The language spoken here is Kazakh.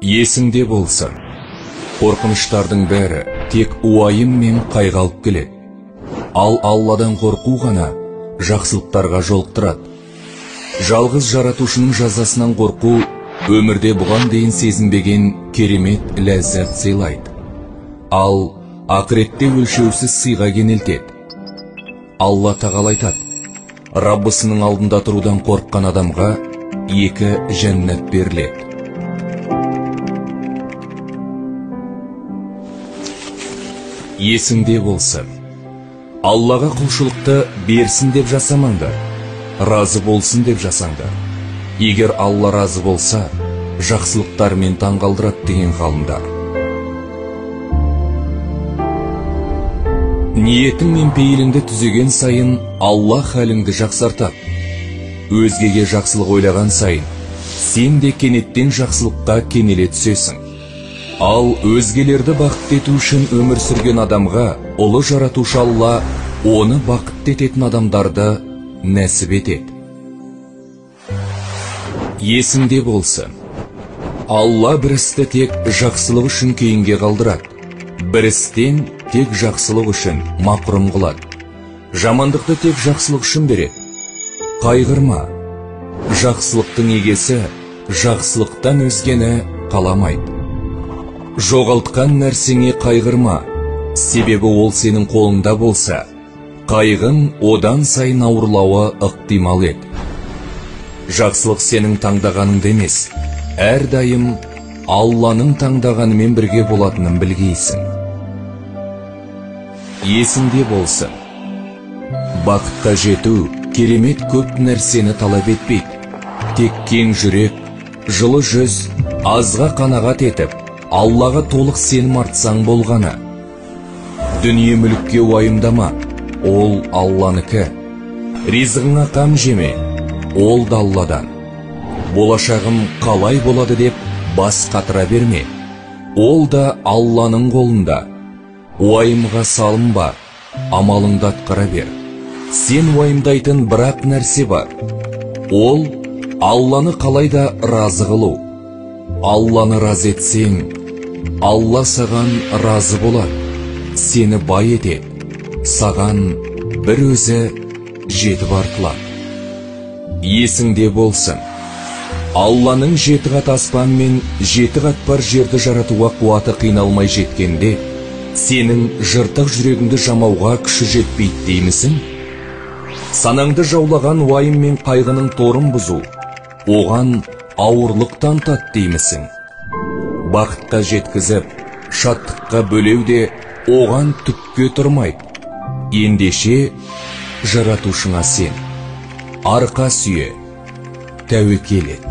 Есіңде болсын, қорқыныштардың бәрі тек уайым мен қайғы алып келеді. Ал Алладан қорқу ғана жақсылықтарға жолықтырады. Жалғыз жаратушының жазасынан қорқу өмірде бұған дейін сезінбеген керемет ләззат сыйлайды. Ал ақыретте өлшеусіз сыйға кенелтеді. Алла тағала айтады: Раббысының алдында тұрудан қорыққан адамға 2 жәннат беріледі. Есіңде болсын, Аллаға құлшылықты берсін деп жасамаңдар, разы болсын деп жасаңдар. Егер Алла разы болса, жақсылықтармен таңғалдырады деген ғалымдар. Ниетің мен пейіліңді түзеген сайын Алла халіңді жақсартады. Өзгеге жақсылық ойлаған сайын сен де кенеттен жақсылыққа кенеле түсесің. Ал өзгелерді бақытты ету үшін өмір сүрген адамға ұлы жаратушы Алла оны бақытты ететін адамдарды нәсіп етеді. Есіңде болсын, Алла бір істі тек жақсылық үшін кейінге қалдырады, бір істен тек жақсылық үшін мақұрым қылады. Жамандықты тек жақсылық үшін береді. Қайғырма, жақсылықтың егесі жақсылықтан өзгені қаламайды. Жоғалтқан нәрсеңе қайғырма, себебі ол сенің қолыңда болса, қайғың одан сайын ауырлауы ықтимал еді. Жақсылық сенің таңдағаныңды емес, әрдайым Алланың таңдағанымен бірге болатынын білгейсің. Есіңде болсын, бақытқа жету керемет көп нәрсені талап етпейді. Тек кең жүрек, жылы жүз, азға қанағат етіп, Аллаға толық сенім артсаң болғаны. Дүние мүлікке уайымдама, ол Алланыкі. Ризығыңа қам жеме, ол да Алладан. Болашағым қалай болады деп бас қатыра берме, ол да Алланың қолында. Уайымға салынба, амалыңды атқара бер. Сен уайымдайтын бірақ нәрсе бар, ол Алланы қалайда разы қылу. Алланы разы етсең, Алла саған разы болады, сені бай етеді, саған бір өзі жетіп артылады. Есіңде болсын, Алланың 7 қат аспан мен 7 қат бар жерді жаратуға қуаты қиналмай жеткенде, сенің жыртық жүрегіңді жамауға күші жетпейді деймісің? Санаңды жаулаған уайым мен қайғының торын бұзу, оған ауырлық танытады деймісің? Бақытқа жеткізіп, шаттыққа бөлеу де оған түкке тұрмайды. Ендеше жаратушыңа сен, арқа сүйе, тәуекел ет.